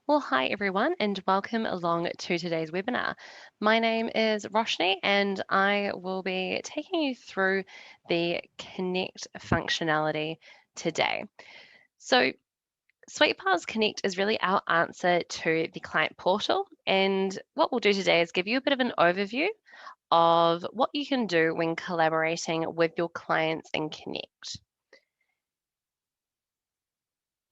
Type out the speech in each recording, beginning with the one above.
Well, hi everyone, and welcome along to today's webinar. My name is Roshni, and I will be taking you through the Connect functionality today. So, SuiteFiles Connect is really our answer to the client portal, and what we'll do today is give you a bit of an overview of what you can do when collaborating with your clients in Connect.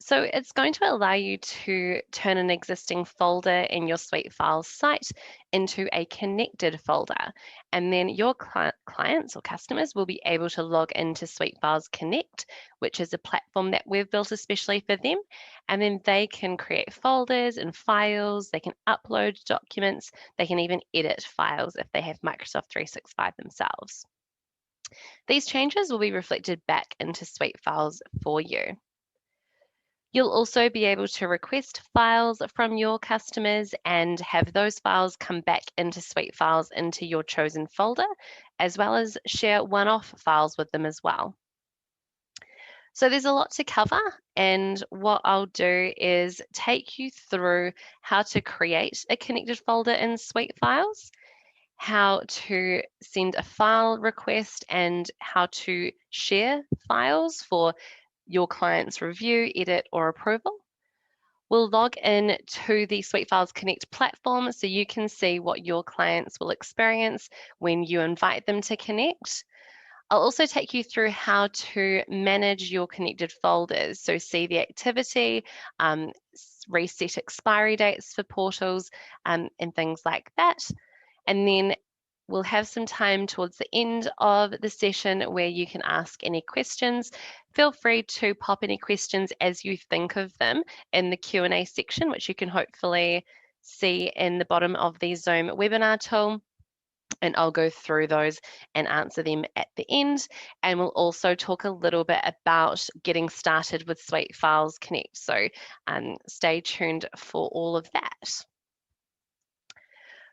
So it's going to allow you to turn an existing folder in your SuiteFiles site into a connected folder. And then your clients or customers will be able to log into SuiteFiles Connect, which is a platform that we've built especially for them. And then they can create folders and files, they can upload documents, they can even edit files if they have Microsoft 365 themselves. These changes will be reflected back into SuiteFiles for you. You'll also be able to request files from your customers and have those files come back into SuiteFiles into your chosen folder, as well as share one-off files with them as well. So there's a lot to cover, and what I'll do is take you through how to create a connected folder in SuiteFiles, how to send a file request, and how to share files for your client's review, edit, or approval. We'll log in to the SuiteFiles Connect platform so you can see what your clients will experience when you invite them to connect. I'll also take you through how to manage your connected folders. So see the activity, reset expiry dates for portals, and things like that. And then we'll have some time towards the end of the session where you can ask any questions. Feel free to pop any questions as you think of them in the Q&A section, which you can hopefully see in the bottom of the Zoom webinar tool. And I'll go through those and answer them at the end. And we'll also talk a little bit about getting started with SuiteFiles Connect. So stay tuned for all of that.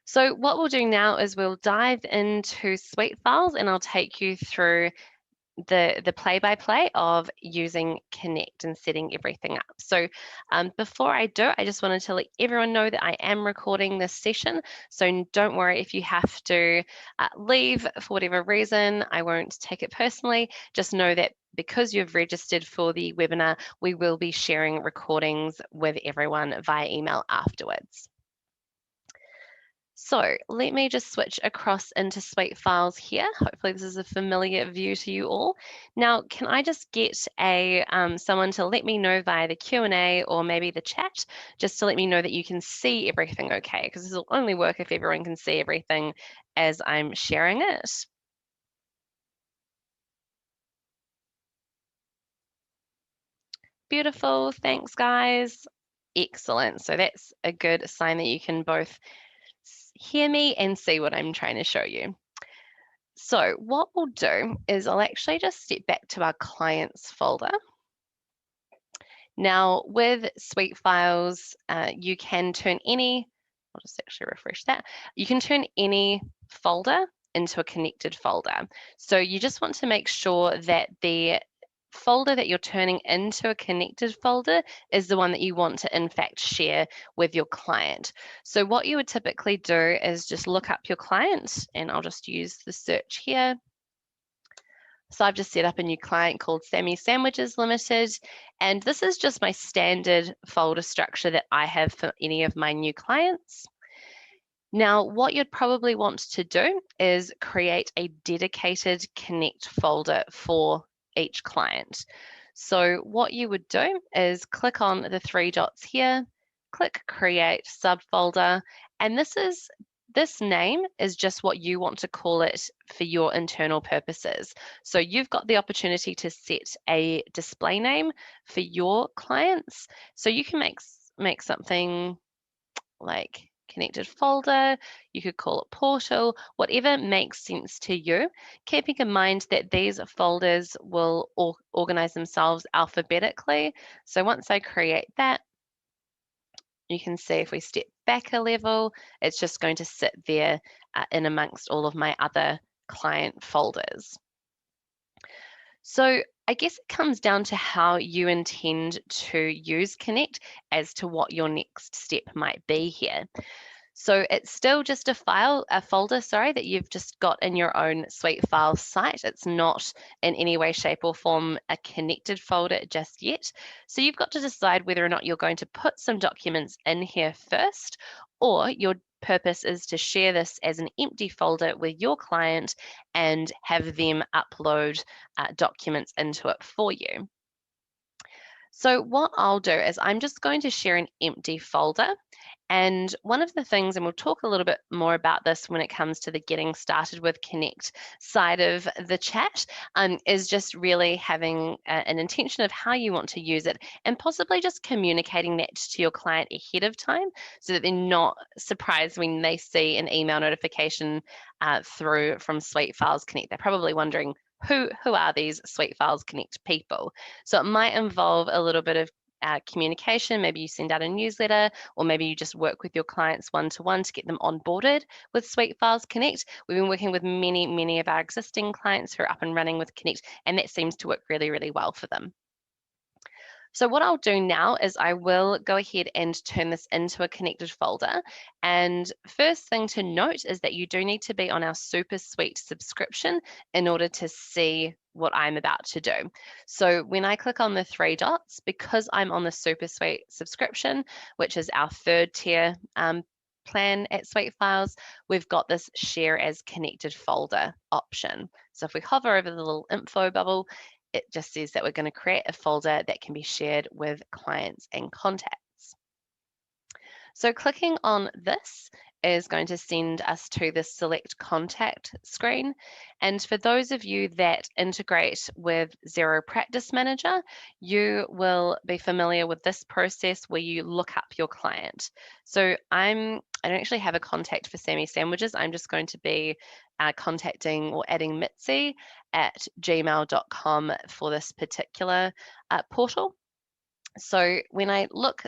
So what we'll do now is we'll dive into SuiteFiles and I'll take you through the play-by-play of using Connect and setting everything up. So before I do, I just wanted to let everyone know that I am recording this session. So don't worry if you have to leave for whatever reason. I won't take it personally. Just know that because you've registered for the webinar, we will be sharing recordings with everyone via email afterwards. So let me just switch across into SuiteFiles here. Hopefully this is a familiar view to you all. Now, can I just get someone to let me know via the Q&A or maybe the chat, just to let me know that you can see everything okay? Because this will only work if everyone can see everything as I'm sharing it. Beautiful, thanks guys. Excellent, so that's a good sign that you can both hear me and see what I'm trying to show you. So what we'll do is I'll actually just step back to our clients folder. Now with SuiteFiles, you can turn I'll just actually refresh that. You can turn any folder into a connected folder. So you just want to make sure that the folder that you're turning into a connected folder is the one that you want to in fact share with your client. So what you would typically do is just look up your client, and I'll just use the search here. So I've just set up a new client called Sammy Sandwiches Limited, and this is just my standard folder structure that I have for any of my new clients. Now, what you'd probably want to do is create a dedicated Connect folder for each client. So what you would do is click on the three dots here, click Create Subfolder, and this name is just what you want to call it for your internal purposes. So you've got the opportunity to set a display name for your clients. So you can make something like connected folder, you could call it portal, whatever makes sense to you, keeping in mind that these folders will organize themselves alphabetically. So once I create that, you can see if we step back a level, it's just going to sit there in amongst all of my other client folders. So I guess it comes down to how you intend to use Connect as to what your next step might be here. So it's still just a folder, sorry, that you've just got in your own SuiteFiles site. It's not in any way, shape, or form a connected folder just yet. So you've got to decide whether or not you're going to put some documents in here first, or your purpose is to share this as an empty folder with your client and have them upload documents into it for you. So what I'll do is I'm just going to share an empty folder. And one of the things, and we'll talk a little bit more about this when it comes to the getting started with Connect side of the chat, is just really having an intention of how you want to use it and possibly just communicating that to your client ahead of time so that they're not surprised when they see an email notification through from SuiteFiles Connect. They're probably wondering, who are these SuiteFiles Connect people? So it might involve a little bit of communication. Maybe you send out a newsletter, or maybe you just work with your clients one-to-one to get them onboarded with SuiteFiles Connect. We've been working with many of our existing clients who are up and running with Connect, and that seems to work really well for them. So what I'll do now is I will go ahead and turn this into a connected folder. And first thing to note is that you do need to be on our Super Suite subscription in order to see what I'm about to do. So when I click on the three dots, because I'm on the Super Suite subscription, which is our third tier plan at SuiteFiles, we've got this share as connected folder option. So if we hover over the little info bubble, it just says that we're going to create a folder that can be shared with clients and contacts. So clicking on this is going to send us to the select contact screen. And for those of you that integrate with Xero Practice Manager, you will be familiar with this process where you look up your client. So I don't actually have a contact for Sammy Sandwiches. I'm just going to be contacting or adding Mitzi at gmail.com for this particular portal. So when I look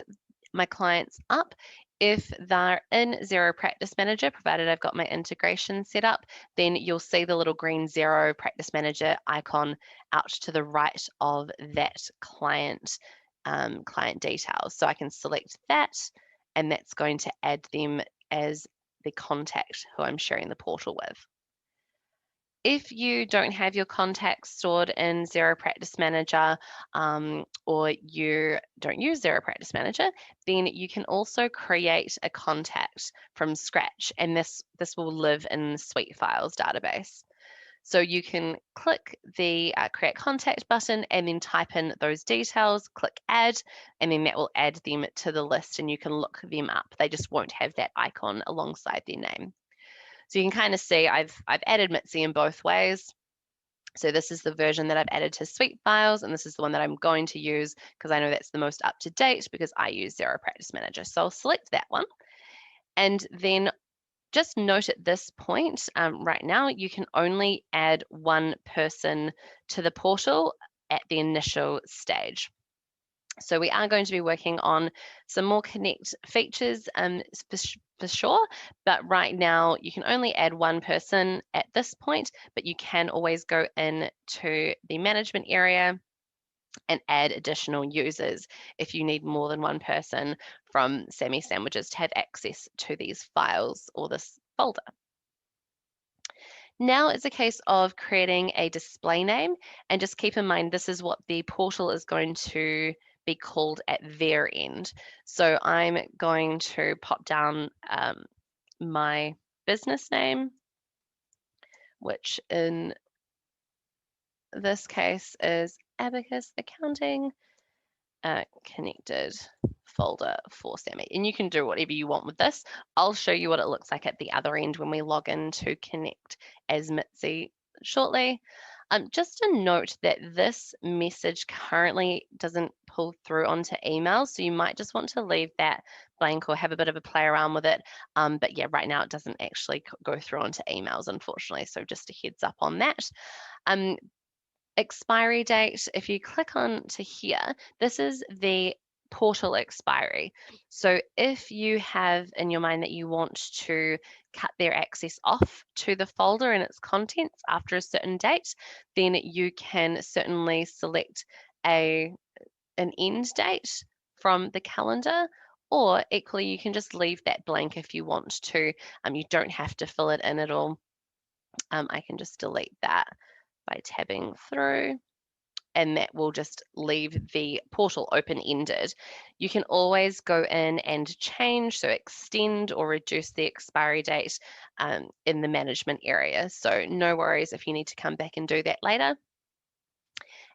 my clients up, if they're in Xero Practice Manager, provided I've got my integration set up, then you'll see the little green Xero Practice Manager icon out to the right of that client details. So I can select that, and that's going to add them as the contact who I'm sharing the portal with. If you don't have your contacts stored in Xero Practice Manager, or you don't use Xero Practice Manager, then you can also create a contact from scratch, and this will live in the SuiteFiles database. So you can click the Create Contact button and then type in those details, click Add, and then that will add them to the list, and you can look them up. They just won't have that icon alongside their name. So you can kind of see I've added Mitzi in both ways. So this is the version that I've added to SuiteFiles, and this is the one that I'm going to use because I know that's the most up to date because I use Xero Practice Manager. So I'll select that one. And then just note at this point, right now, you can only add one person to the portal at the initial stage. So we are going to be working on some more Connect features for sure, but right now you can only add one person at this point, but you can always go into the management area and add additional users if you need more than one person from Sammy Sandwiches to have access to these files or this folder. Now it's a case of creating a display name, and just keep in mind this is what the portal is going to be called at their end. So I'm going to pop down my business name, which in this case is Abacus Accounting Connected folder for Sammy. And you can do whatever you want with this. I'll show you what it looks like at the other end when we log in to Connect as Mitzi shortly. Just a note that this message currently doesn't pull through onto emails, so you might just want to leave that blank or have a bit of a play around with it. But yeah, right now it doesn't actually go through onto emails, unfortunately, so just a heads up on that. Expiry date, if you click on to here, this is the portal expiry. So if you have in your mind that you want to cut their access off to the folder and its contents after a certain date, then you can certainly select an end date from the calendar, or equally you can just leave that blank if you want to. You don't have to fill it in at all. I can just delete that by tabbing through, and that will just leave the portal open-ended. You can always go in and change, so extend or reduce the expiry date in the management area. So no worries if you need to come back and do that later.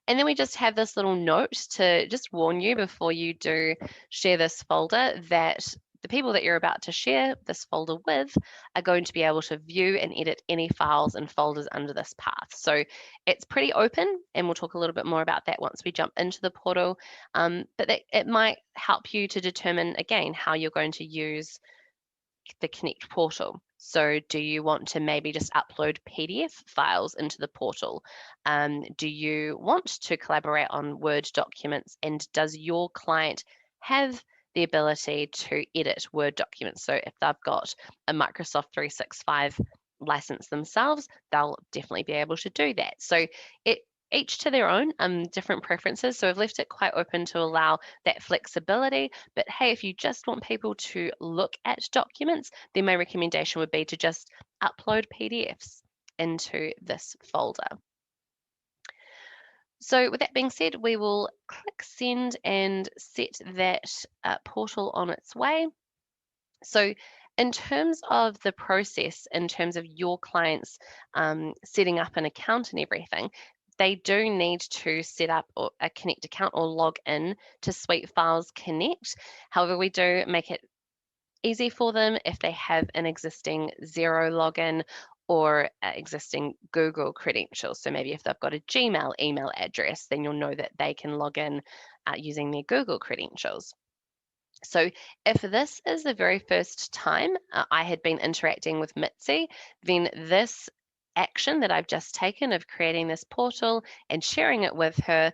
And then we just have this little note to just warn you before you do share this folder that the people that you're about to share this folder with are going to be able to view and edit any files and folders under this path. So it's pretty open, and we'll talk a little bit more about that once we jump into the portal. But it might help you to determine, again, how you're going to use the Connect portal. So do you want to maybe just upload PDF files into the portal? Do you want to collaborate on Word documents? And does your client have the ability to edit Word documents? So if they've got a Microsoft 365 license themselves, they'll definitely be able to do that. So each to their own, different preferences. So I've left it quite open to allow that flexibility. But hey, if you just want people to look at documents, then my recommendation would be to just upload PDFs into this folder. So with that being said, we will click send and set that portal on its way. So in terms of the process, in terms of your clients setting up an account and everything, they do need to set up a Connect account or log in to SuiteFiles Connect. However, we do make it easy for them if they have an existing Xero login or existing Google credentials. So maybe if they've got a Gmail email address, then you'll know that they can log in using their Google credentials. So if this is the very first time I had been interacting with Mitzi, then this action that I've just taken of creating this portal and sharing it with her,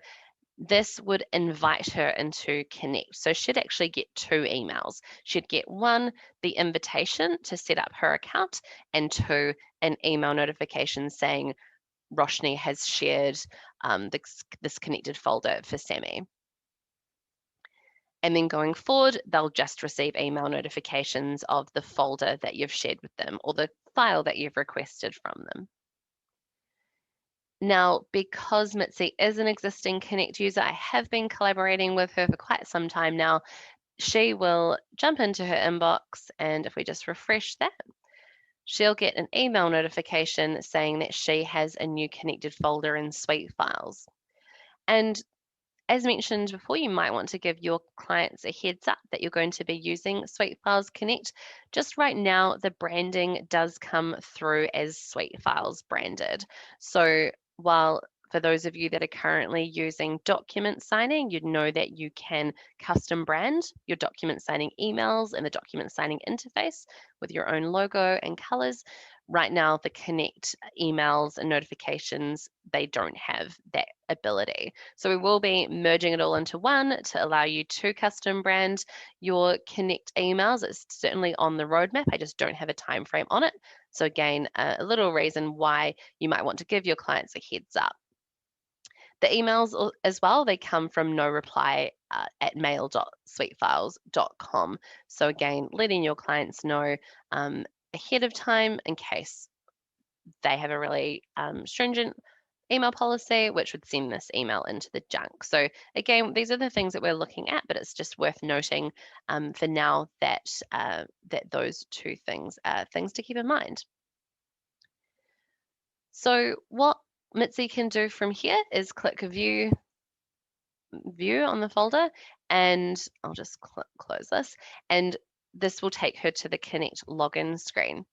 this would invite her into Connect. So she'd actually get 2 emails. She'd get 1, the invitation to set up her account, and 2, an email notification saying Roshni has shared this connected folder for Sammy. And then going forward, they'll just receive email notifications of the folder that you've shared with them or the file that you've requested from them. Now, because Mitzi is an existing Connect user, I have been collaborating with her for quite some time now. She will jump into her inbox, and if we just refresh that, she'll get an email notification saying that she has a new connected folder in SuiteFiles. And as mentioned before, you might want to give your clients a heads up that you're going to be using SuiteFiles Connect. Just right now, the branding does come through as SuiteFiles branded. So while for those of you that are currently using document signing, you'd know that you can custom brand your document signing emails and the document signing interface with your own logo and colors. Right now, the Connect emails and notifications, they don't have that ability. So we will be merging it all into one to allow you to custom brand your Connect emails. It's certainly on the roadmap. I just don't have a time frame on it. So again, a little reason why you might want to give your clients a heads up. The emails as well, they come from no reply at mail.suitefiles.com. So again, letting your clients know ahead of time in case they have a really stringent email policy, which would send this email into the junk. So again, these are the things that we're looking at, but it's just worth noting for now that that those 2 things are things to keep in mind. So what Mitzi can do from here is click view on the folder, and I'll just close this, and this will take her to the Connect login screen.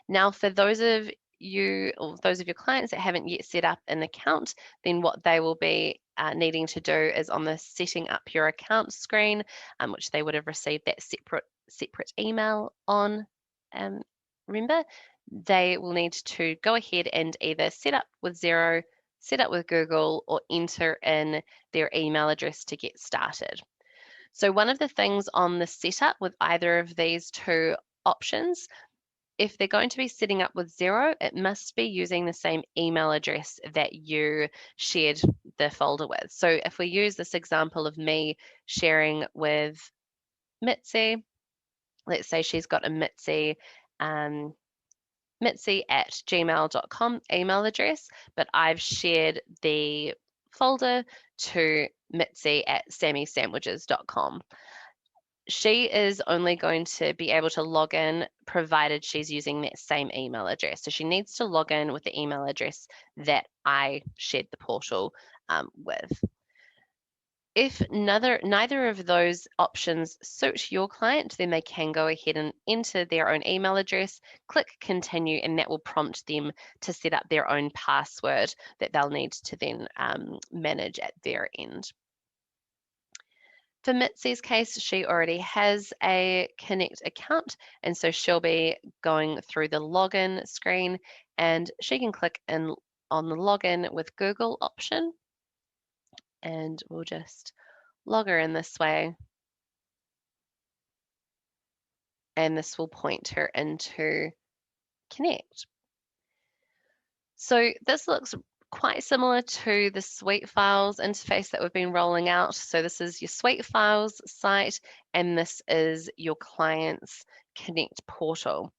Now, for those of you or those of your clients that haven't yet set up an account, then what they will be needing to do is on the setting up your account screen, which they would have received that separate email on. Remember, they will need to go ahead and either set up with Xero, set up with Google, or enter in their email address to get started. So one of the things on the setup with either of these two options, if they're going to be setting up with Xero, it must be using the same email address that you shared the folder with. So if we use this example of me sharing with Mitzi, let's say she's got a mitzi@gmail.com email address, but I've shared the folder to mitzi@sammysandwiches.com. She is only going to be able to log in provided she's using that same email address. So she needs to log in with the email address that I shared the portal with. If neither of those options suit your client, then they can go ahead and enter their own email address, click continue, and that will prompt them to set up their own password that they'll need to then manage at their end. For Mitzi's case, she already has a Connect account, and so she'll be going through the login screen, and she can click in on the login with Google option, and we'll just log her in this way, and this will point her into Connect. So this looks quite similar to the SuiteFiles interface that we've been rolling out. So this is your SuiteFiles site, and this is your client's Connect portal.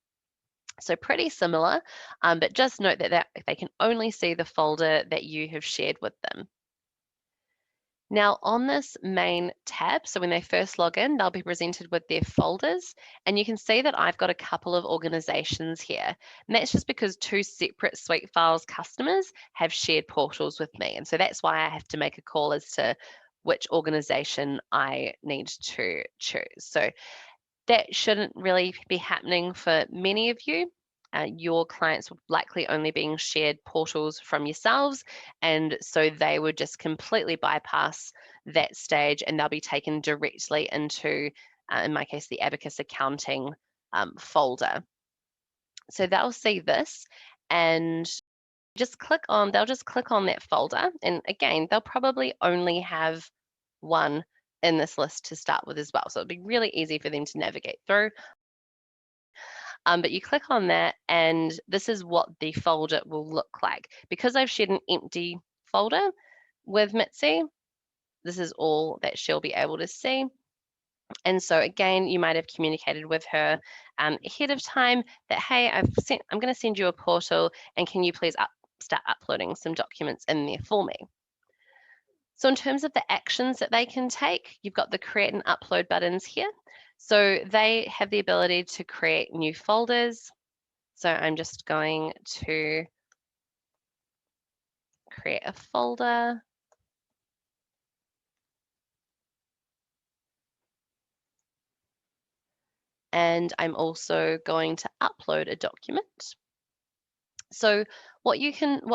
So pretty similar, but just note that they can only see the folder that you have shared with them. Now on this main tab, so when they first log in, they'll be presented with their folders, and you can see that I've got a couple of organizations here. And that's just because two separate SuiteFiles customers have shared portals with me. And so that's why I have to make a call as to which organization I need to choose. So that shouldn't really be happening for many of you. Your clients would likely only being shared portals from yourselves, and so they would just completely bypass that stage and they'll be taken directly into, in my case, the Abacus accounting folder. So they'll see this and they'll just click on that folder, and again, they'll probably only have one in this list to start with as well. So it'll be really easy for them to navigate through. But you click on that and this is what the folder will look like. Because I've shared an empty folder with Mitzi, this is all that she'll be able to see. And so again, you might have communicated with her ahead of time that, hey, I'm going to send you a portal and can you please start uploading some documents in there for me. So in terms of the actions that they can take, you've got the create and upload buttons here. So they have the ability to create new folders. So I'm just going to create a folder. And I'm also going to upload a document. So what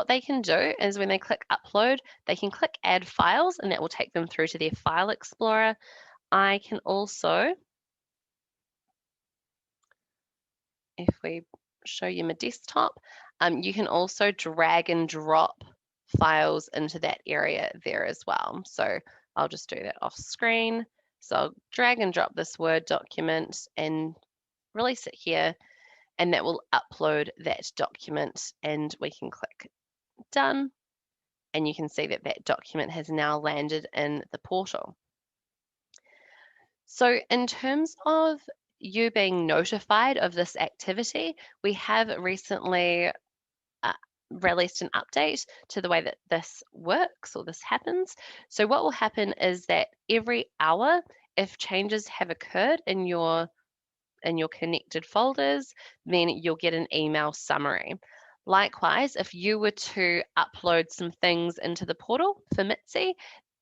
they can do is when they click upload, they can click add files and that will take them through to their file explorer. I can also, if we show you my desktop, you can also drag and drop files into that area there as well. So I'll just do that off screen. So I'll drag and drop this Word document and release it here, and that will upload that document and we can click done. And you can see that that document has now landed in the portal. So in terms of you being notified of this activity, we have recently released an update to the way that this works or this happens. So what will happen is that every hour, if changes have occurred in your connected folders, then you'll get an email summary. Likewise, if you were to upload some things into the portal for Mitzi,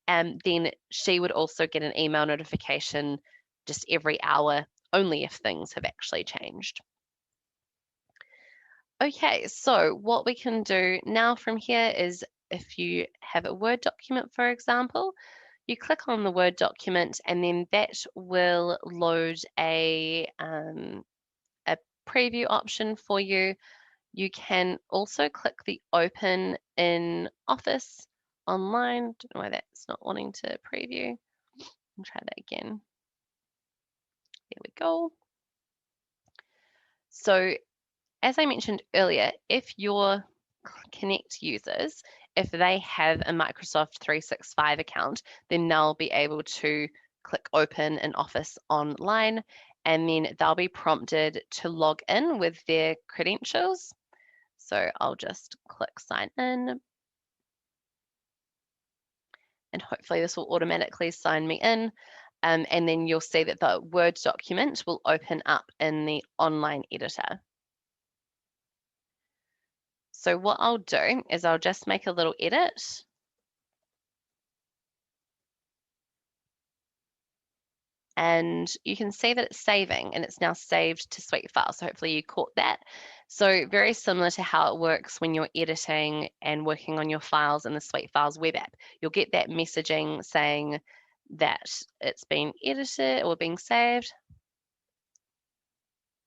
then she would also get an email notification just every hour, only if things have actually changed. Okay, so what we can do now from here is if you have a Word document, for example, you click on the Word document and then that will load a preview option for you. You can also click the Open in Office online. Don't know why that's not wanting to preview. I'll try that again. There we go. So as I mentioned earlier, if your Connect users, if they have a Microsoft 365 account, then they'll be able to click open an Office online, and then they'll be prompted to log in with their credentials. So I'll just click sign in, and hopefully this will automatically sign me in. And then you'll see that the Word document will open up in the online editor. So what I'll do is I'll just make a little edit. And you can see that it's saving and it's now saved to SuiteFiles. So hopefully you caught that. So very similar to how it works when you're editing and working on your files in the SuiteFiles web app. You'll get that messaging saying that it's been edited or being saved,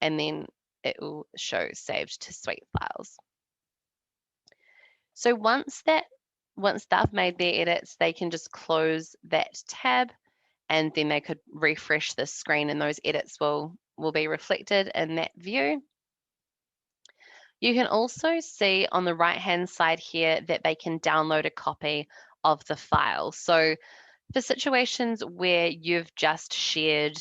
and then it will show saved to SuiteFiles. So once they've made their edits, they can just close that tab, and then they could refresh the screen and those edits will be reflected in that view. You can also see on the right-hand side here that they can download a copy of the file. So for situations where you've just shared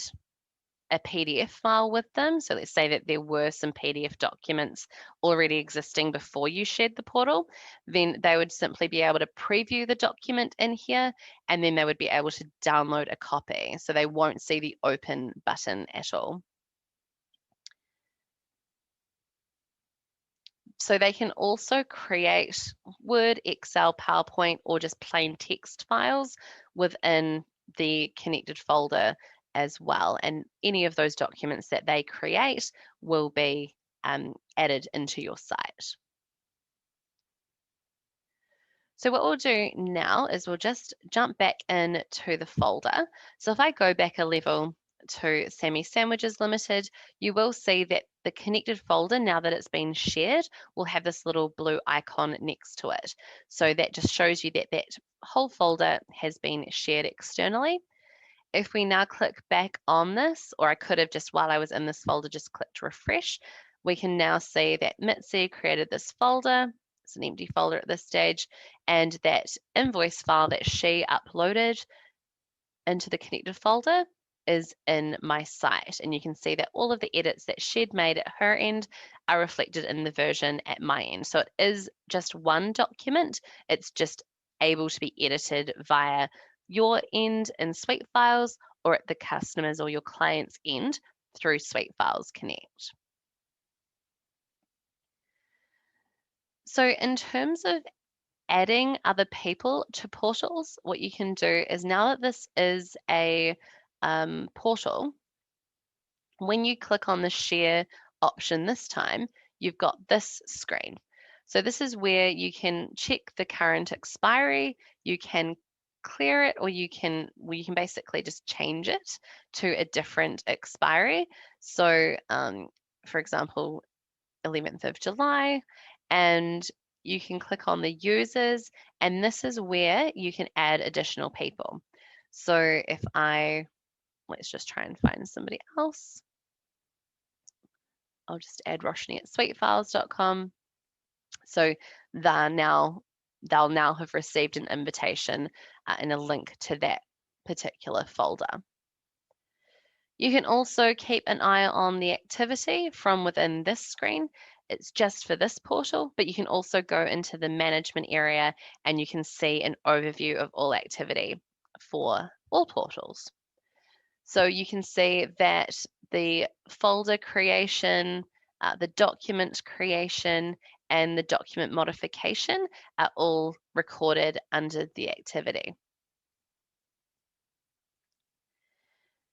a PDF file with them, so let's say that there were some PDF documents already existing before you shared the portal, then they would simply be able to preview the document in here, and then they would be able to download a copy. So they won't see the open button at all. So they can also create Word, Excel, PowerPoint, or just plain text files within the connected folder as well. And any of those documents that they create will be added into your site. So what we'll do now is we'll just jump back into the folder. So if I go back a level to Sammy Sandwiches Limited, you will see that the connected folder, now that it's been shared, will have this little blue icon next to it. So that just shows you that that whole folder has been shared externally. If we now click back on this, or I could have just while I was in this folder just clicked refresh, we can now see that Mitzi created this folder. It's an empty folder at this stage, and that invoice file that she uploaded into the connected folder is in my site. And you can see that all of the edits that she'd made at her end are reflected in the version at my end. So it is just one document. It's just able to be edited via your end in SuiteFiles or at the customer's or your client's end through SuiteFiles Connect. So in terms of adding other people to portals, what you can do is, now that this is a portal, when you click on the share option this time, you've got this screen. So this is where you can check the current expiry, you can clear it, or you can basically just change it to a different expiry. So for example, 11th of July, and you can click on the users, and this is where you can add additional people. So if let's just try and find somebody else. I'll just add Roshni at suitefiles.com. So they'll now have received an invitation and a link to that particular folder. You can also keep an eye on the activity from within this screen. It's just for this portal, but you can also go into the management area and you can see an overview of all activity for all portals. So you can see that the folder creation, the document creation, and the document modification are all recorded under the activity.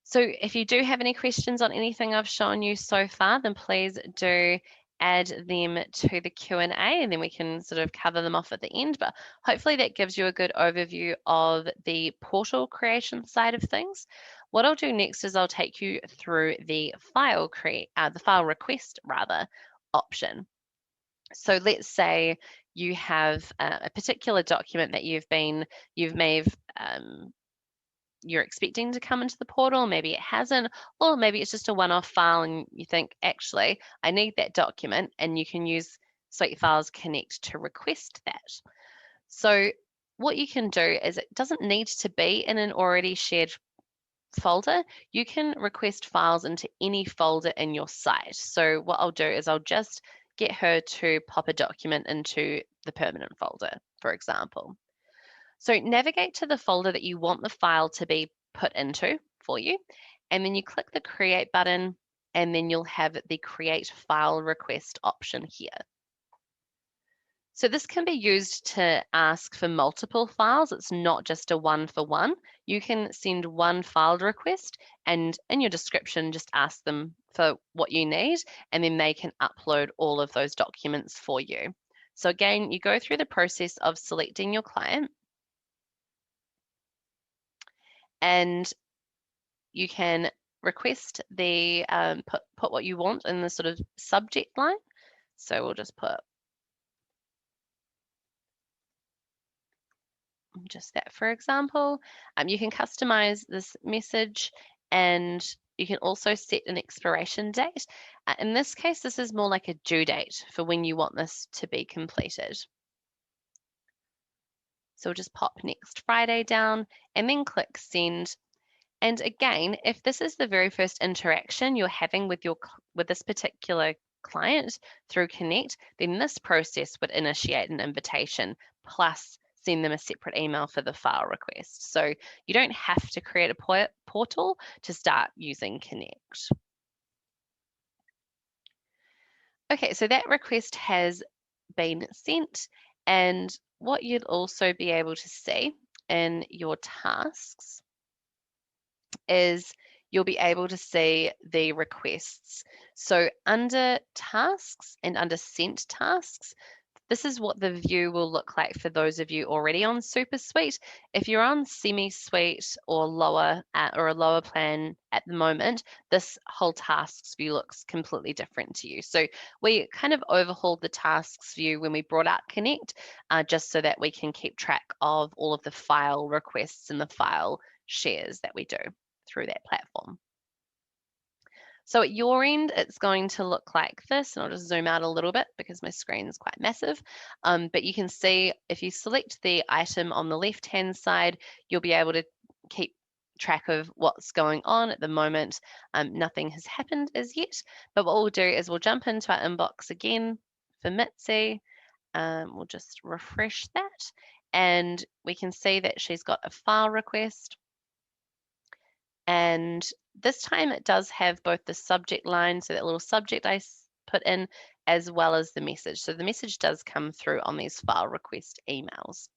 So if you do have any questions on anything I've shown you so far, then please do add them to the Q&A, and then we can sort of cover them off at the end. But hopefully that gives you a good overview of the portal creation side of things. What I'll do next is I'll take you through the file request option. So let's say you have a particular document that you may have you're expecting to come into the portal, maybe it hasn't, or maybe it's just a one-off file and you think, actually, I need that document, and you can use SuiteFiles Connect to request that. So what you can do is it doesn't need to be in an already shared folder. You can request files into any folder in your site. So what I'll do is I'll just get her to pop a document into the permanent folder, for example. So navigate to the folder that you want the file to be put into for you, and then you click the Create button, and then you'll have the Create File Request option here. So this can be used to ask for multiple files. It's not just a one-for-one. You can send one file request, and in your description, just ask them for what you need, and then they can upload all of those documents for you. So again, you go through the process of selecting your client, and you can request the, put what you want in the sort of subject line. So we'll just put just that, for example. You can customize this message, and you can also set an expiration date. In this case, this is more like a due date for when you want this to be completed. So we'll just pop next Friday down and then click send. And again, if this is the very first interaction you're having with this particular client through Connect, then this process would initiate an invitation plus send them a separate email for the file request. So you don't have to create a portal to start using Connect. Okay, so that request has been sent, and what you'd also be able to see in your tasks is you'll be able to see the requests. So under tasks and under sent tasks, this is what the view will look like for those of you already on Super Suite. If you're on Semi Suite or lower or a lower plan at the moment, this whole tasks view looks completely different to you. So we kind of overhauled the tasks view when we brought out Connect, just so that we can keep track of all of the file requests and the file shares that we do through that platform. So at your end, it's going to look like this, and I'll just zoom out a little bit because my screen is quite massive. But you can see if you select the item on the left-hand side, you'll be able to keep track of what's going on at the moment. Nothing has happened as yet, but what we'll do is we'll jump into our inbox again for Mitzi. We'll just refresh that, and we can see that she's got a file request. And this time it does have both the subject line, so that little subject I put in, as well as the message. So the message does come through on these file request emails.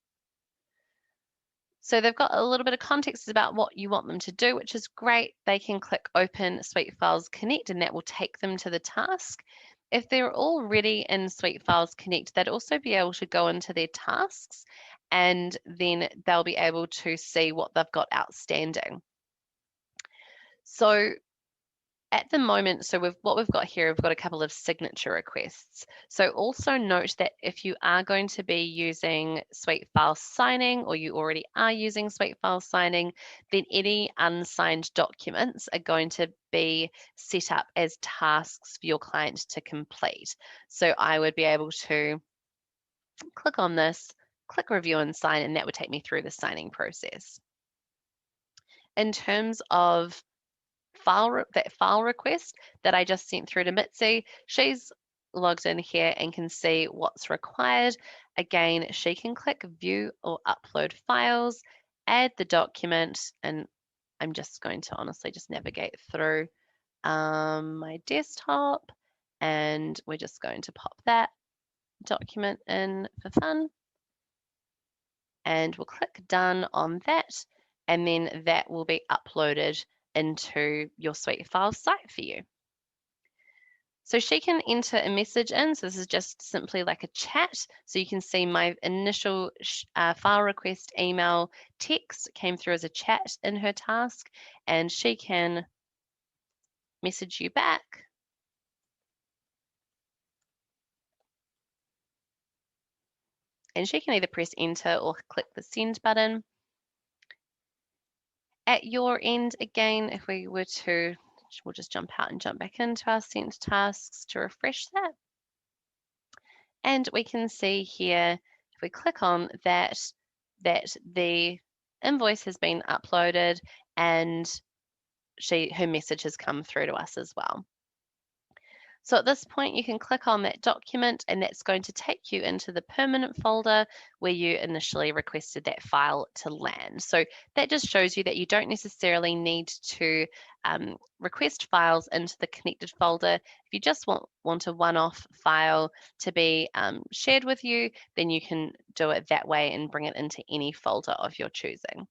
So they've got a little bit of context about what you want them to do, which is great. They can click Open SuiteFiles Connect, and that will take them to the task. If they're already in SuiteFiles Connect, they'd also be able to go into their tasks, and then they'll be able to see what they've got outstanding. So at the moment, so what we've got here, we've got a couple of signature requests. So also note that if you are going to be using SuiteFiles signing, or you already are using SuiteFiles signing, then any unsigned documents are going to be set up as tasks for your client to complete. So I would be able to click on this, click review and sign, and that would take me through the signing process. In terms of that file request that I just sent through to Mitzi, she's logged in here and can see what's required. Again, she can click view or upload files, add the document, and I'm just going to honestly just navigate through my desktop, and we're just going to pop that document in for fun, and we'll click done on that, and then that will be uploaded into your SuiteFiles site for you. So she can enter a message in. So this is just simply like a chat. So you can see my initial file request email text came through as a chat in her task, and she can message you back. And she can either press enter or click the send button. At your end, again, if we were to, we'll just jump out and jump back into our sent tasks to refresh that. And we can see here, if we click on that, that the invoice has been uploaded and her message has come through to us as well. So at this point, you can click on that document and that's going to take you into the permanent folder where you initially requested that file to land. So that just shows you that you don't necessarily need to request files into the connected folder. If you just want a one-off file to be shared with you, then you can do it that way and bring it into any folder of your choosing.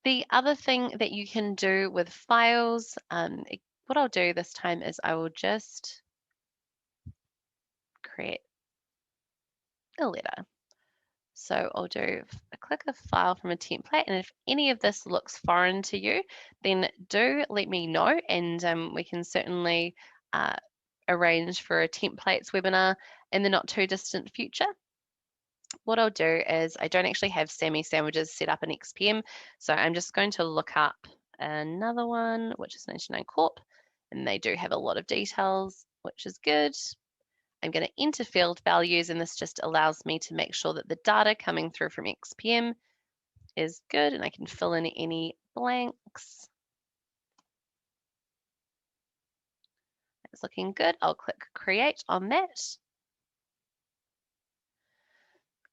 The other thing that you can do with files, what I'll do this time is I will just create a letter. So I'll do a click a file from a template, and if any of this looks foreign to you, then do let me know, and we can certainly arrange for a templates webinar in the not too distant future. What I'll do is I don't actually have Sammy sandwiches set up in XPM, so I'm just going to look up another one, which is 99 Corp, and they do have a lot of details, which is good. I'm going to enter field values, and this just allows me to make sure that the data coming through from XPM is good, and I can fill in any blanks. It's looking good. I'll click create on that.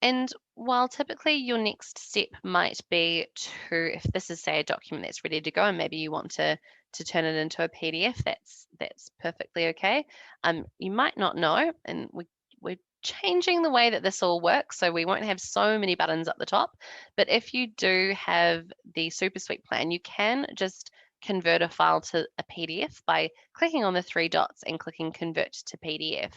And while typically your next step might be to, if this is say a document that's ready to go and maybe you want to turn it into a PDF, that's perfectly okay. You might not know, and we're changing the way that this all works, so we won't have so many buttons up the top. But if you do have the SuperSuite plan, you can just convert a file to a PDF by clicking on the three dots and clicking convert to PDF.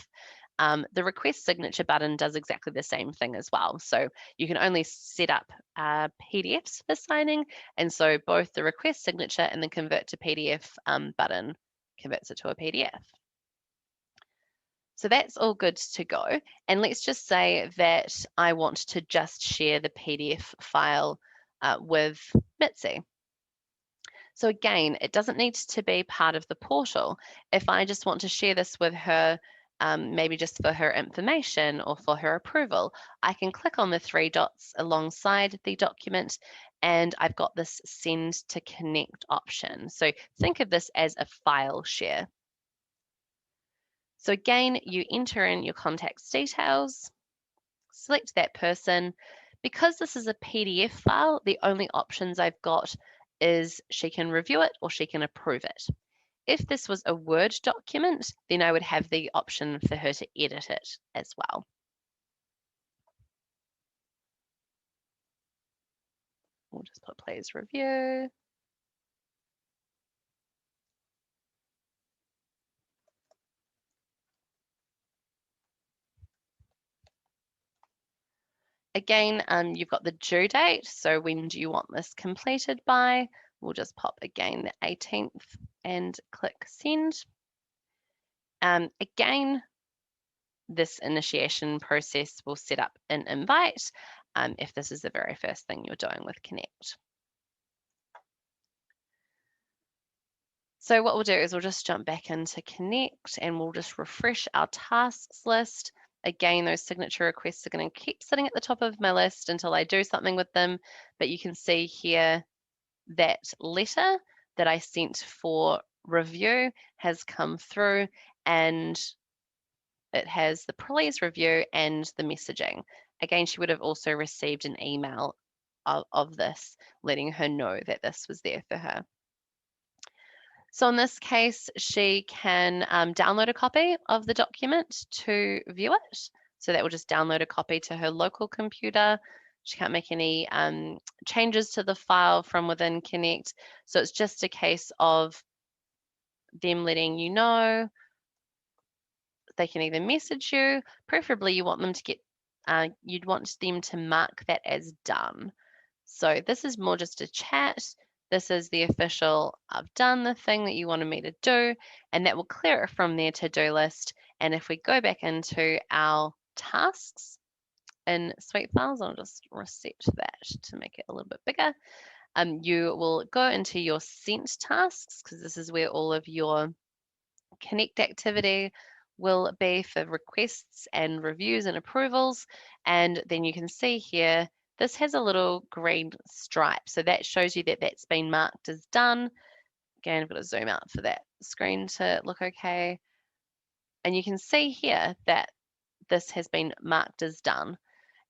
The request signature button does exactly the same thing as well. So you can only set up PDFs for signing. And so both the request signature and the convert to PDF button converts it to a PDF. So that's all good to go. And let's just say that I want to just share the PDF file with Mitzi. So again, it doesn't need to be part of the portal. If I just want to share this with her, maybe just for her information or for her approval, I can click on the three dots alongside the document and I've got this send to connect option. So think of this as a file share. So again, you enter in your contact's details, select that person. Because this is a PDF file, the only options I've got is she can review it or she can approve it. If this was a Word document, then I would have the option for her to edit it as well. We'll just put please review. Again, you've got the due date. So when do you want this completed by? We'll just pop again the 18th and click send. Again, this initiation process will set up an invite if this is the very first thing you're doing with Connect. So what we'll do is we'll just jump back into Connect and we'll just refresh our tasks list. Again, those signature requests are going to keep sitting at the top of my list until I do something with them. But you can see here that letter that I sent for review has come through and it has the please review and the messaging. Again, she would have also received an email of this, letting her know that this was there for her. So in this case, she can download a copy of the document to view it. So that will just download a copy to her local computer. She can't make any changes to the file from within Connect. So it's just a case of them letting you know. They can either message you, preferably you want them to get, you'd want them to mark that as done. So this is more just a chat. This is the official, I've done the thing that you wanted me to do, and that will clear it from their to-do list. And if we go back into our tasks, in SuiteFiles. I'll just reset that to make it a little bit bigger. You will go into your sent tasks, because this is where all of your Connect activity will be for requests and reviews and approvals. And then you can see here, this has a little green stripe. So that shows you that that's been marked as done. Again, I've got to zoom out for that screen to look okay. And you can see here that this has been marked as done.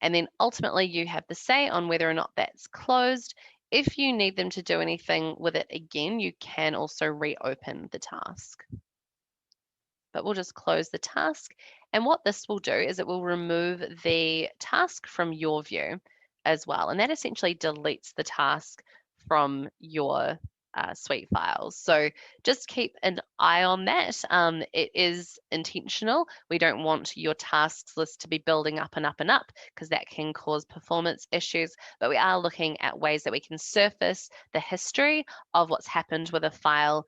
And then ultimately you have the say on whether or not that's closed. If you need them to do anything with it again, you can also reopen the task. But we'll just close the task. And what this will do is it will remove the task from your view as well. And that essentially deletes the task from your SuiteFiles. So just keep an eye on that. It is intentional. We don't want your tasks list to be building up and up and up, because that can cause performance issues. But we are looking at ways that we can surface the history of what's happened with a file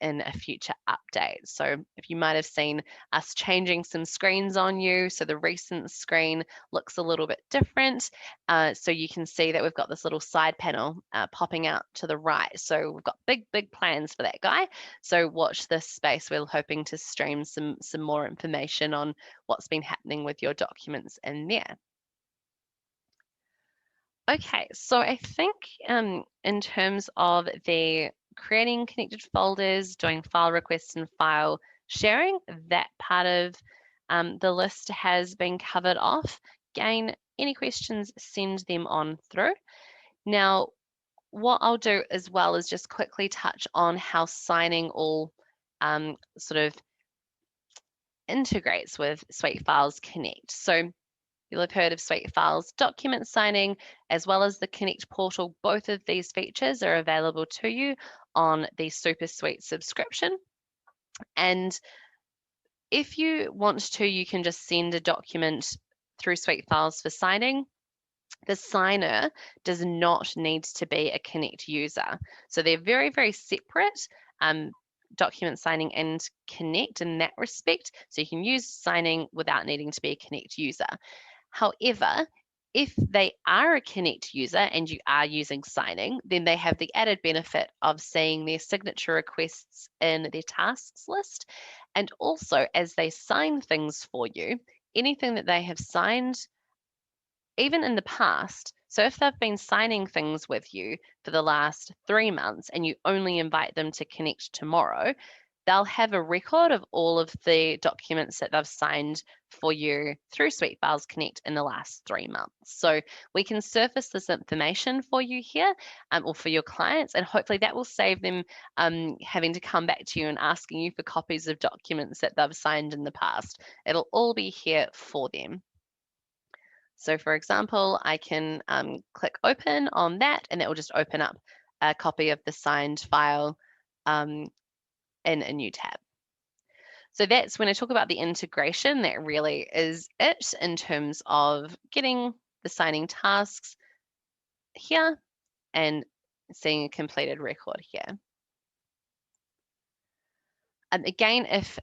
in a future update. So if you might have seen us changing some screens on you, so the recent screen looks a little bit different. So you can see that we've got this little side panel popping out to the right. So we've got big plans for that guy. So watch this space. We're hoping to stream some more information on what's been happening with your documents in there. Okay, so I think in terms of the creating connected folders, doing file requests and file sharing, that part of the list has been covered off. Again, any questions, send them on through. Now, what I'll do as well is just quickly touch on how signing all sort of integrates with SuiteFiles Connect. So you'll have heard of SuiteFiles document signing, as well as the Connect portal. Both of these features are available to you on the Super Suite subscription. And if you want to, you can just send a document through SuiteFiles for signing. The signer does not need to be a Connect user. So they're very separate. Document signing and Connect in that respect. So you can use signing without needing to be a Connect user. However, if they are a Connect user and you are using signing, then they have the added benefit of seeing their signature requests in their tasks list. And also, as they sign things for you, anything that they have signed, even in the past, so if they've been signing things with you for the last 3 months and you only invite them to Connect tomorrow, they'll have a record of all of the documents that they've signed for you through SuiteFiles Connect in the last 3 months. So we can surface this information for you here or for your clients, and hopefully that will save them having to come back to you and asking you for copies of documents that they've signed in the past. It'll all be here for them. So for example, I can click open on that, and that will just open up a copy of the signed file in a new tab. So that's when I talk about the integration, that really is it in terms of getting the signing tasks here and seeing a completed record here. Again, if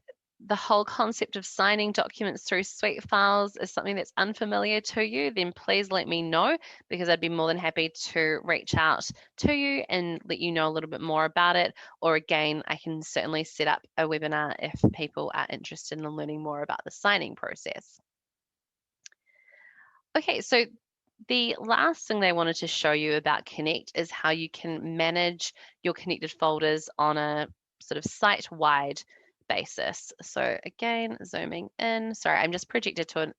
the whole concept of signing documents through SuiteFiles is something that's unfamiliar to you, then please let me know, because I'd be more than happy to reach out to you and let you know a little bit more about it. Or again, I can certainly set up a webinar if people are interested in learning more about the signing process. Okay, so the last thing that I wanted to show you about Connect is how you can manage your connected folders on a sort of site-wide basis. So again, zooming in, sorry, I'm just projected to an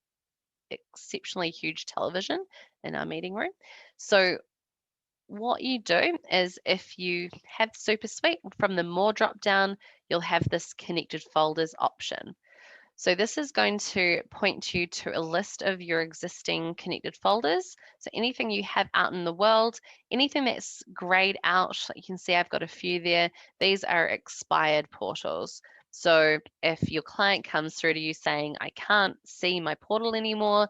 exceptionally huge television in our meeting room. So what you do is, if you have Super Suite, from the More drop-down, you'll have this connected folders option. So this is going to point you to a list of your existing connected folders. So anything you have out in the world, anything that's grayed out, like you can see I've got a few there, these are expired portals. So if your client comes through to you saying, I can't see my portal anymore,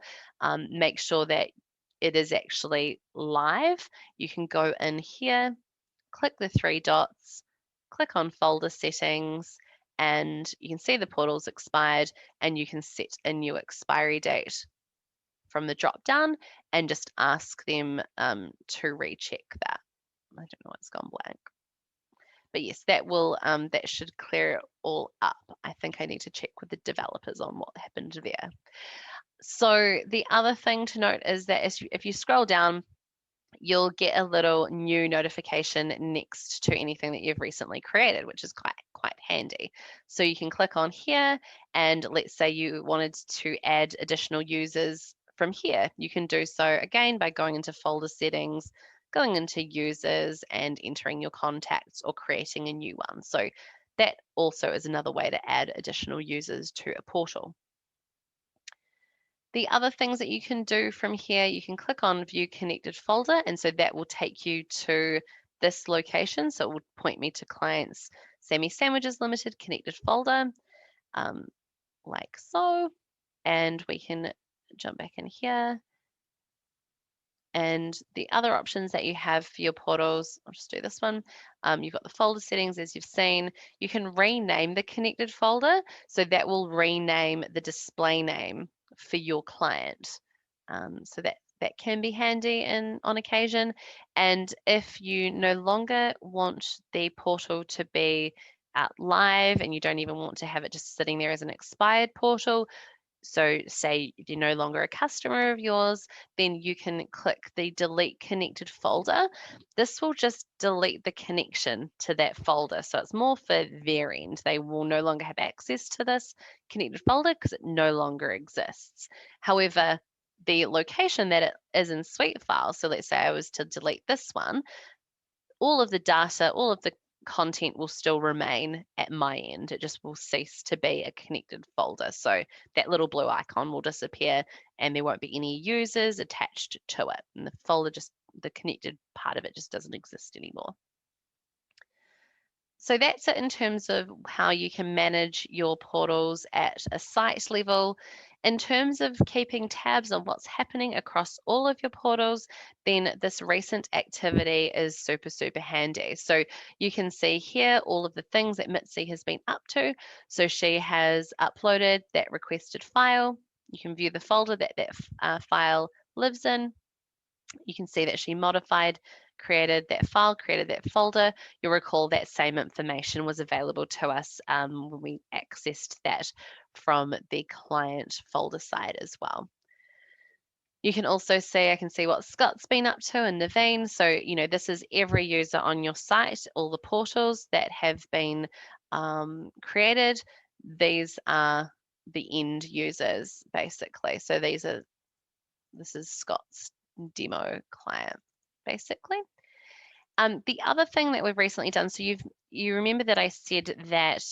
make sure that it is actually live. You can go in here, click the 3 dots, click on folder settings, and you can see the portal's expired, and you can set a new expiry date from the drop down and just ask them to recheck that. I don't know why it's gone blank. But yes, that should clear it all up. I think I need to check with the developers on what happened there. So the other thing to note is that if you scroll down, you'll get a little new notification next to anything that you've recently created, which is quite handy. So you can click on here, and let's say you wanted to add additional users from here. You can do so again by going into folder settings, going into users, and entering your contacts or creating a new one. So that also is another way to add additional users to a portal. The other things that you can do from here, you can click on View Connected Folder, and so that will take you to this location. So it will point me to Clients Sammy Sandwiches Limited Connected Folder, like so. And we can jump back in here. And the other options that you have for your portals, I'll just do this one. You've got the folder settings, as you've seen. You can rename the connected folder, so that will rename the display name for your client. So that can be handy on occasion. And if you no longer want the portal to be live and you don't even want to have it just sitting there as an expired portal, so say if you're no longer a customer of yours, then you can click the delete connected folder. This will just delete the connection to that folder. So it's more for their end. They will no longer have access to this connected folder because it no longer exists. However, the location that it is in SuiteFiles, so let's say I was to delete this one, all of the data, all of the content will still remain at my end. It just will cease to be a connected folder. So that little blue icon will disappear and there won't be any users attached to it. And the folder the connected part of it just doesn't exist anymore. So that's it in terms of how you can manage your portals at a site level. In terms of keeping tabs on what's happening across all of your portals, then this recent activity is super, super handy. So you can see here all of the things that Mitzi has been up to. So she has uploaded that requested file. You can view the folder that file lives in. You can see that she created that file, created that folder. You'll recall that same information was available to us when we accessed that from the client folder side as well. You can also see, I can see what Scott's been up to and Naveen. So, this is every user on your site, all the portals that have been created. These are the end users, basically. So this is Scott's demo client, basically. The other thing that we've recently done, so you remember that I said that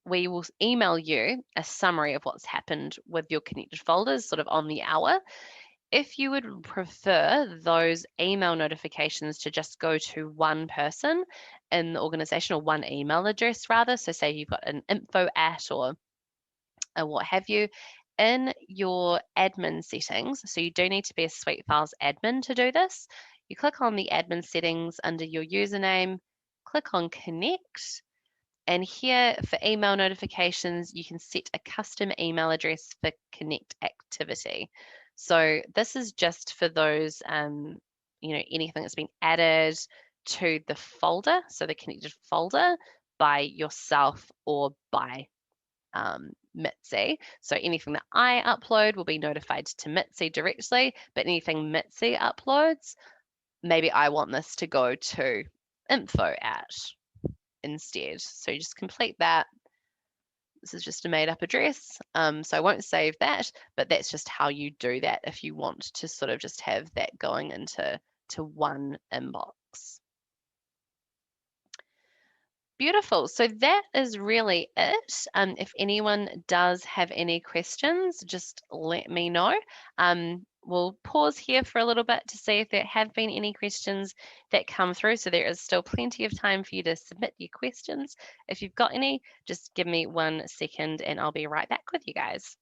we will email you a summary of what's happened with your connected folders sort of on the hour. If you would prefer those email notifications to just go to one person in the organization, or one email address rather, so say you've got an info at or what have you, in your admin settings, so you do need to be a SuiteFiles admin to do this, you click on the admin settings under your username, click on connect, and here for email notifications, you can set a custom email address for connect activity. So this is just for those, anything that's been added to the folder, so the connected folder by yourself or by Mitzi. So anything that I upload will be notified to Mitzi directly, but anything Mitzi uploads, maybe I want this to go to info at instead. So you just complete that. This is just a made up address. So I won't save that, but that's just how you do that if you want to sort of just have that going into one inbox. Beautiful. So that is really it. If anyone does have any questions, just let me know. We'll pause here for a little bit to see if there have been any questions that come through. So there is still plenty of time for you to submit your questions. If you've got any, just give me 1 second and I'll be right back with you guys.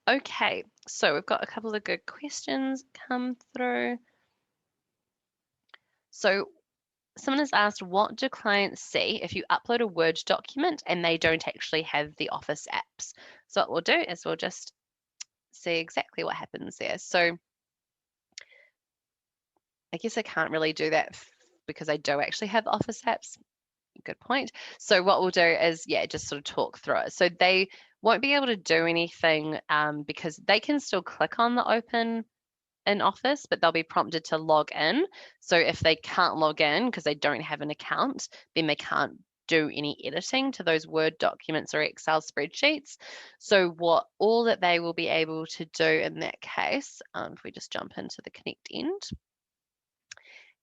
Okay, so we've got a couple of good questions come through. So someone has asked, what do clients see if you upload a Word document and they don't actually have the Office apps? So what we'll do is we'll just see exactly what happens there. So I guess I can't really do that because I do actually have Office apps. Good point. So what we'll do is, yeah, just sort of talk through it. So they won't be able to do anything because they can still click on the open in Office, but they'll be prompted to log in. So if they can't log in because they don't have an account, then they can't do any editing to those Word documents or Excel spreadsheets. So what all that they will be able to do in that case, if we just jump into the Connect end,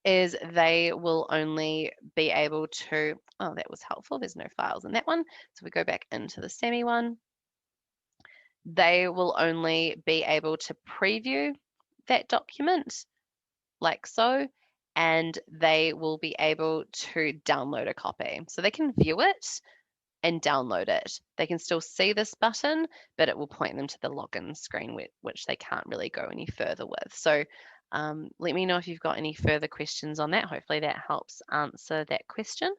is they will only be able to, oh, that was helpful. There's no files in that one. So we go back into the semi one. They will only be able to preview that document like so, and they will be able to download a copy. So they can view it and download it. They can still see this button, but it will point them to the login screen, which they can't really go any further with. So let me know if you've got any further questions on that. Hopefully that helps answer that question.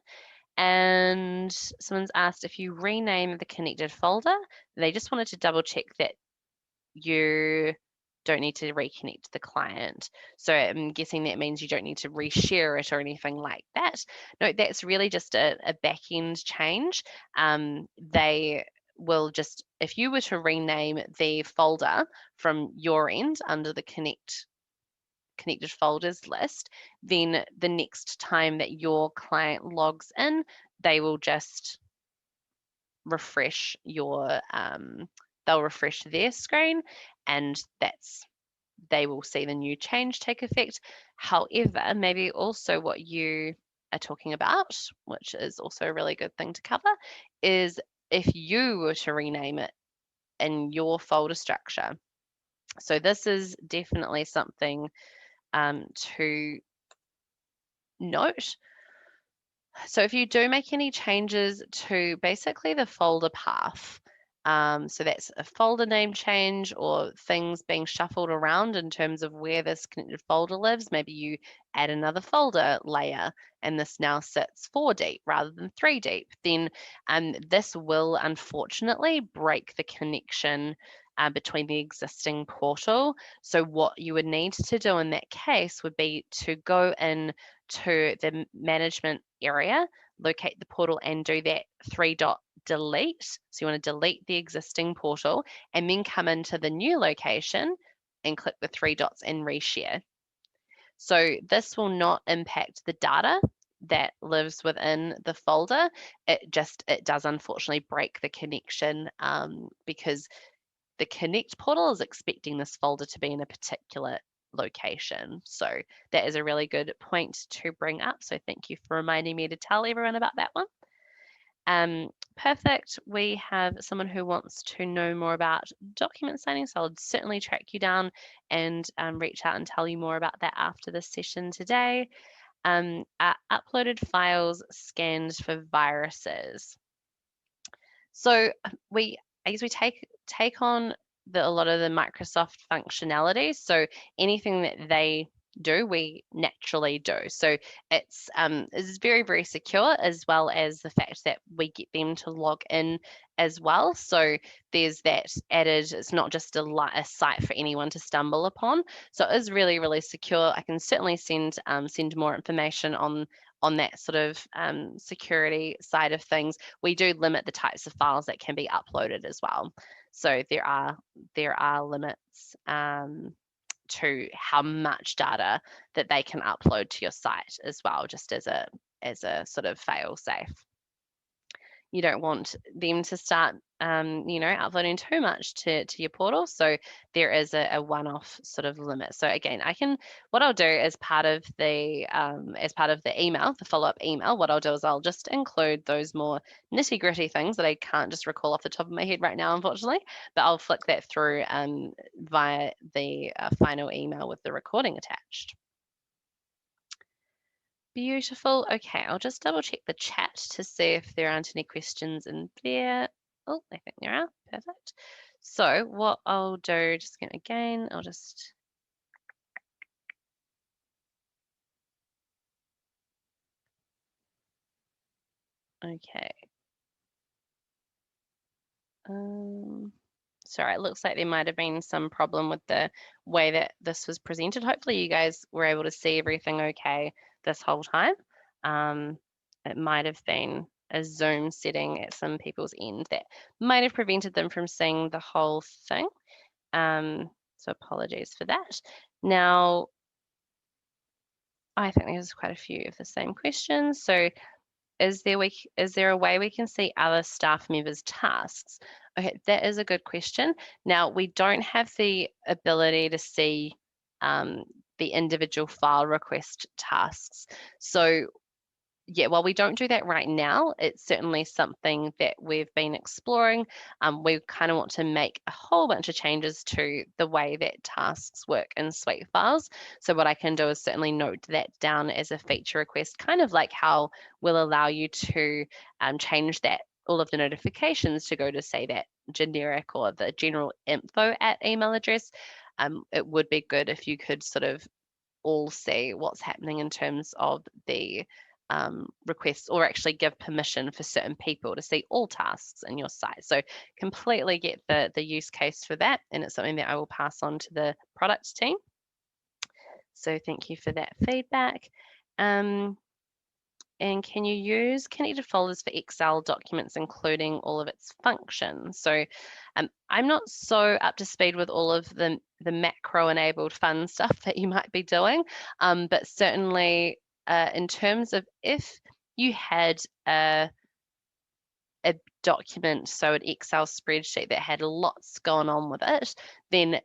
And someone's asked if you rename the connected folder, they just wanted to double check that you don't need to reconnect the client. So I'm guessing that means you don't need to reshare it or anything like that. No, that's really just a back-end change. They will just, if you were to rename the folder from your end under the connected folders list, then the next time that your client logs in, they will just refresh they'll refresh their screen, and they will see the new change take effect. However, maybe also what you are talking about, which is also a really good thing to cover, is if you were to rename it in your folder structure. So this is definitely something to note. So if you do make any changes to basically the folder path, so that's a folder name change or things being shuffled around in terms of where this connected folder lives, maybe you add another folder layer and this now sits 4 deep rather than 3 deep, then this will unfortunately break the connection between the existing portal. So what you would need to do in that case would be to go in to the management area, locate the portal and do that 3-dot delete. So you want to delete the existing portal and then come into the new location and click the 3 dots and reshare. So this will not impact the data that lives within the folder. It does unfortunately break the connection because the Connect portal is expecting this folder to be in a particular location. So that is a really good point to bring up. So thank you for reminding me to tell everyone about that one. Perfect. We have someone who wants to know more about document signing, so I'll certainly track you down and reach out and tell you more about that after this session today. Uploaded files scanned for viruses. So I guess we take on a lot of the Microsoft functionality. So anything that they do, we naturally do. So it's very, very secure, as well as the fact that we get them to log in as well. So there's that added, it's not just a site for anyone to stumble upon. So it is really, really secure. I can certainly send more information on that sort of security side of things. We do limit the types of files that can be uploaded as well. So there are limits to how much data that they can upload to your site as well, just as a sort of fail safe. You don't want them to start uploading too much to your portal. So there is a one-off sort of limit. So again, what I'll do as part of the email, the follow-up email, what I'll do is I'll just include those more nitty-gritty things that I can't just recall off the top of my head right now, unfortunately, but I'll flick that through via the final email with the recording attached. Beautiful. Okay, I'll just double check the chat to see if there aren't any questions in there. Oh, I think there are. Perfect. So what I'll do, again, I'll just Okay. Sorry, it looks like there might have been some problem with the way that this was presented. Hopefully you guys were able to see everything okay this whole time. It might have been a Zoom setting at some people's end that might have prevented them from seeing the whole thing. So apologies for that. Now, I think there's quite a few of the same questions. So is there a way we can see other staff members' tasks? Okay, that is a good question. Now, we don't have the ability to see the individual file request tasks. So yeah, while we don't do that right now, it's certainly something that we've been exploring. We kind of want to make a whole bunch of changes to the way that tasks work in SuiteFiles. So what I can do is certainly note that down as a feature request, kind of like how we'll allow you to change that all of the notifications to go to say that generic or the general info at email address. It would be good if you could sort of all see what's happening in terms of the requests, or actually give permission for certain people to see all tasks in your site. So completely get the use case for that, and it's something that I will pass on to the product team. So thank you for that feedback. And can you use connected folders for Excel documents, including all of its functions? So I'm not so up to speed with all of the macro-enabled fun stuff that you might be doing, but certainly in terms of if you had a document, so an Excel spreadsheet that had lots going on with it, then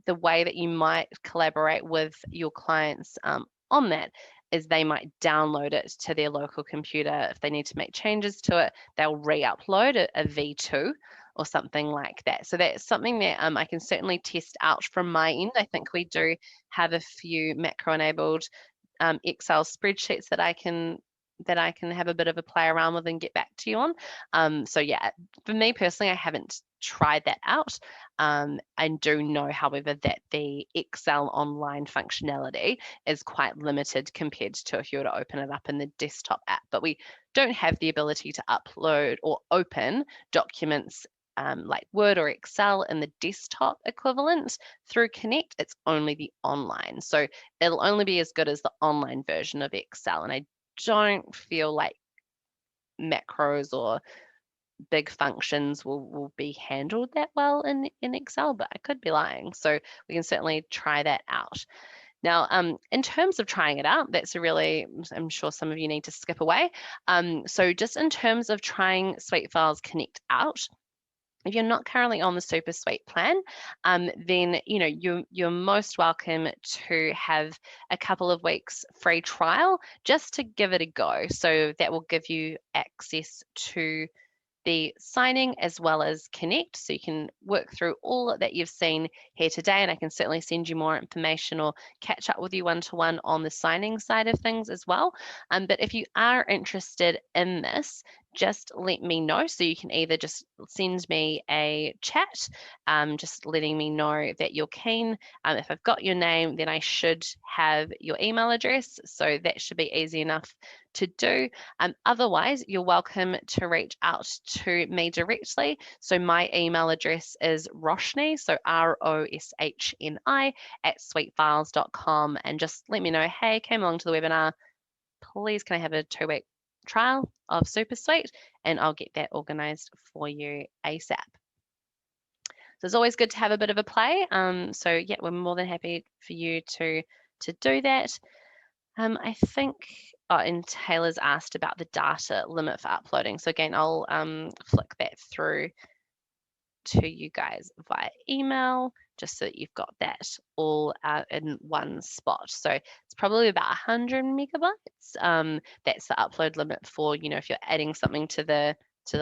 the way that you might collaborate with your clients on that is they might download it to their local computer. If they need to make changes to it, they'll re-upload a V2 or something like that. So that's something that I can certainly test out from my end. I think we do have a few macro-enabled Excel spreadsheets that I can have a bit of a play around with and get back to you on. So yeah, for me personally, I haven't tried that out. I do know, however, that the Excel online functionality is quite limited compared to if you were to open it up in the desktop app. But we don't have the ability to upload or open documents like Word or Excel in the desktop equivalent through Connect. It's only the online. So it'll only be as good as the online version of Excel. And I don't feel like macros or big functions will be handled that well in Excel, but I could be lying. So we can certainly try that out. Now, in terms of trying it out, that's a really, I'm sure some of you need to skip away. So just in terms of trying SuiteFiles Connect out, if you're not currently on the Super Suite plan, then you're most welcome to have a couple of weeks free trial just to give it a go. So that will give you access to the signing as well as Connect, so you can work through all that you've seen here today, and I can certainly send you more information or catch up with you one-to-one on the signing side of things as well. But if you are interested in this, just let me know. So you can either just send me a chat, just letting me know that you're keen. If I've got your name, then I should have your email address, so that should be easy enough to do. Otherwise, you're welcome to reach out to me directly. So my email address is Roshni, so ROSHNI @suitefiles.com, and just let me know, hey, came along to the webinar, please can I have a 2-week trial of SuperSuite, and I'll get that organized for you ASAP. So it's always good to have a bit of a play. So yeah, we're more than happy for you to do that. I think, and Taylor's asked about the data limit for uploading. So again, I'll flick that through to you guys via email, just so that you've got that all in one spot. So it's probably about 100 megabytes. That's the upload limit for, if you're adding something to the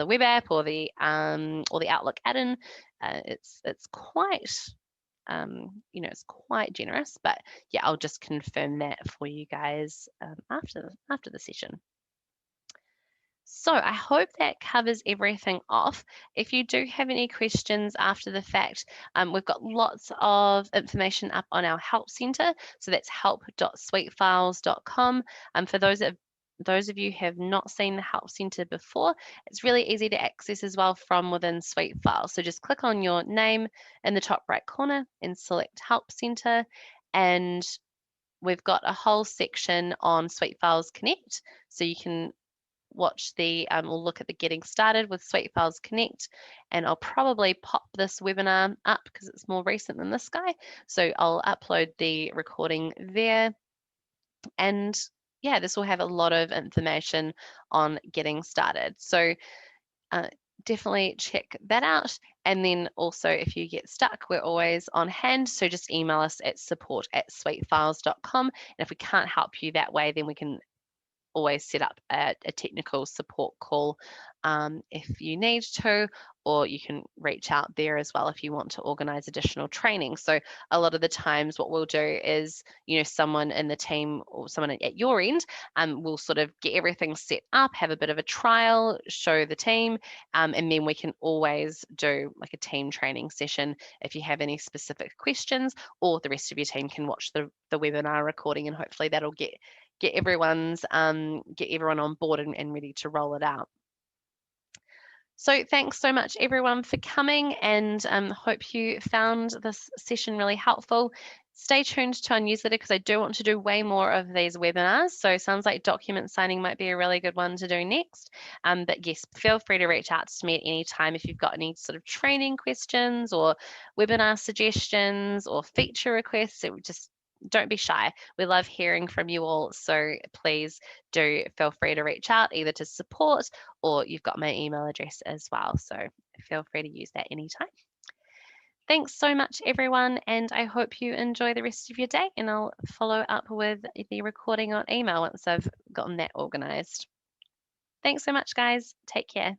web app or the Outlook add-in. It's quite it's quite generous, but yeah, I'll just confirm that for you guys after the session. So I hope that covers everything off. If you do have any questions after the fact, we've got lots of information up on our help center. So that's help.suitefiles.com. For those that have those of you who have not seen the Help Center before, it's really easy to access as well from within SuiteFiles. So just click on your name in the top right corner and select Help Center. And we've got a whole section on SuiteFiles Connect. So you can watch we'll look at the Getting Started with SuiteFiles Connect, and I'll probably pop this webinar up because it's more recent than this guy. So I'll upload the recording there. And yeah, this will have a lot of information on getting started. So definitely check that out. And then also, if you get stuck, we're always on hand. So just email us at support@suitefiles.com. And if we can't help you that way, then we can always set up a technical support call if you need to, or you can reach out there as well if you want to organize additional training. So a lot of the times what we'll do is, someone in the team or someone at your end will sort of get everything set up, have a bit of a trial, show the team, and then we can always do like a team training session if you have any specific questions, or the rest of your team can watch the webinar recording, and hopefully that'll get everyone on board and ready to roll it out. So thanks so much everyone for coming, and hope you found this session really helpful. Stay tuned to our newsletter because I do want to do way more of these webinars. So it sounds like document signing might be a really good one to do next. But yes, feel free to reach out to me at any time if you've got any sort of training questions or webinar suggestions or feature requests. Just don't be shy. We love hearing from you all. So please do feel free to reach out either to support, or you've got my email address as well. So feel free to use that anytime. Thanks so much, everyone, and I hope you enjoy the rest of your day, and I'll follow up with the recording on email once I've gotten that organized. Thanks so much, guys. Take care.